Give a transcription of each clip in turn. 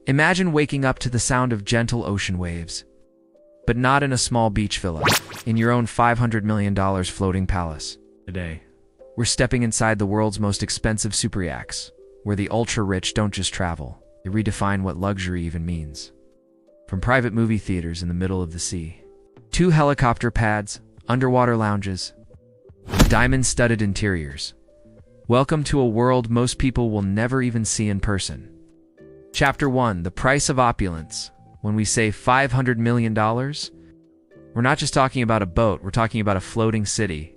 Imagine waking up to the sound of gentle ocean waves, but not in a small beach villa, in your own $500 million floating palace. Today, we're stepping inside the world's most expensive super yachts, where the ultra-rich don't just travel, they redefine what luxury even means. From private movie theaters in the middle of the sea, to helicopter pads, underwater lounges, diamond-studded interiors. Welcome to a world most people will never even see in person. Chapter 1: The Price of Opulence. When we say $500 million, we're not just talking about a boat, we're talking about a floating city.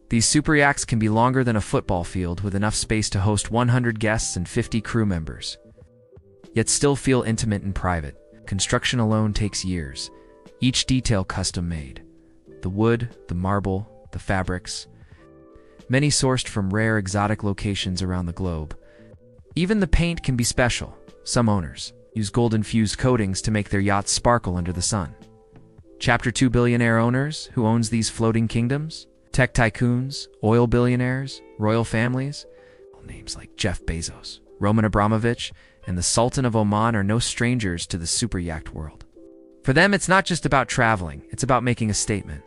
These super yachts can be longer than a football field with enough space to host 100 guests and 50 crew members, yet still feel intimate and private. Construction alone takes years, each detail custom-made. The wood, the marble, the fabrics, many sourced from rare exotic locations around the globe. Even the paint can be special. Some owners use gold-infused coatings to make their yachts sparkle under the sun. Chapter 2: Billionaire owners. Who owns these floating kingdoms? Tech tycoons, oil billionaires, royal families. Names like Jeff Bezos, Roman Abramovich, and the Sultan of Oman are no strangers to the super yacht world. For them, it's not just about traveling, it's about making a statement.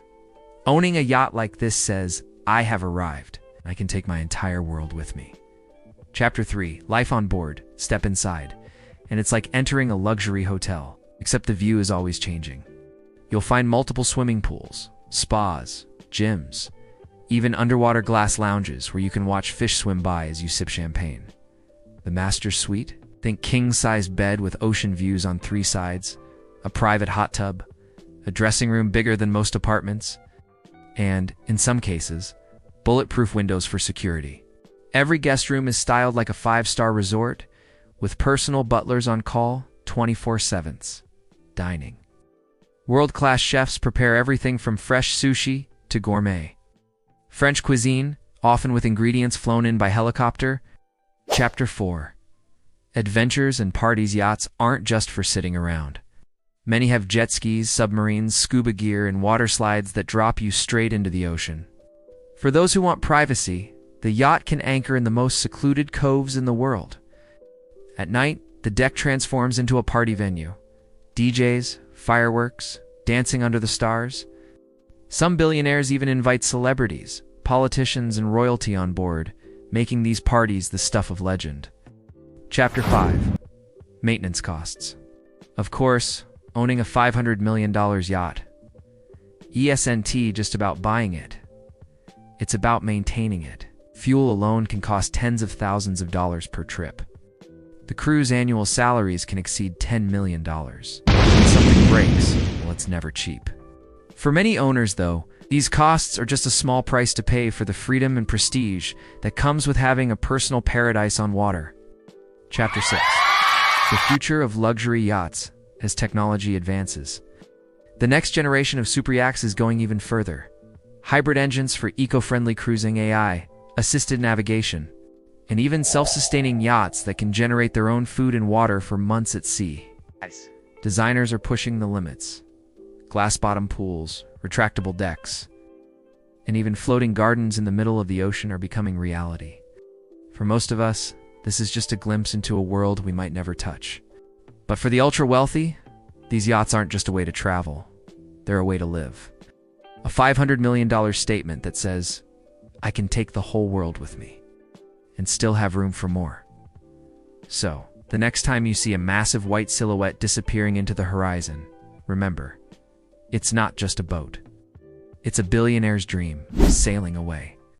Owning a yacht like this says, I have arrived. I can take my entire world with me. Chapter 3: Life on board. Step inside, and it's like entering a luxury hotel, except the view is always changing. You'll find multiple swimming pools, spas, gyms, even underwater glass lounges where you can watch fish swim by as you sip champagne. The master suite? Think king-sized bed with ocean views on 3 sides, a private hot tub, a dressing room bigger than most apartments, and, in some cases, bulletproof windows for security. Every guest room is styled like a 5-star resort, with personal butlers on call 24/7. Dining. World-class chefs prepare everything from fresh sushi to gourmet French cuisine, often with ingredients flown in by helicopter. Chapter 4: Adventures and parties. Yachts aren't just for sitting around. Many have jet skis, submarines, scuba gear, and water slides that drop you straight into the ocean. For those who want privacy, the yacht can anchor in the most secluded coves in the world. At night, the deck transforms into a party venue. DJs, fireworks, dancing under the stars. Some billionaires even invite celebrities, politicians, and royalty on board, making these parties the stuff of legend. Chapter 5: Maintenance costs. Of course, owning a $500 million yacht isn't just about buying it. It's about maintaining it. Fuel alone can cost tens of thousands of dollars per trip. The crew's annual salaries can exceed $10 million. When something breaks, well, it's never cheap. For many owners, though, these costs are just a small price to pay for the freedom and prestige that comes with having a personal paradise on water. Chapter 6: The future of luxury yachts as technology advances. The next generation of super yachts is going even further. Hybrid engines for eco-friendly cruising, AI, assisted navigation, and even self-sustaining yachts that can generate their own food and water for months at sea. Designers are pushing the limits. Glass-bottom pools, retractable decks, and even floating gardens in the middle of the ocean are becoming reality. For most of us, this is just a glimpse into a world we might never touch. But for the ultra-wealthy, these yachts aren't just a way to travel. They're a way to live. A $500 million statement that says, I can take the whole world with me, and still have room for more. So, the next time you see a massive white silhouette disappearing into the horizon, remember, it's not just a boat. It's a billionaire's dream, sailing away.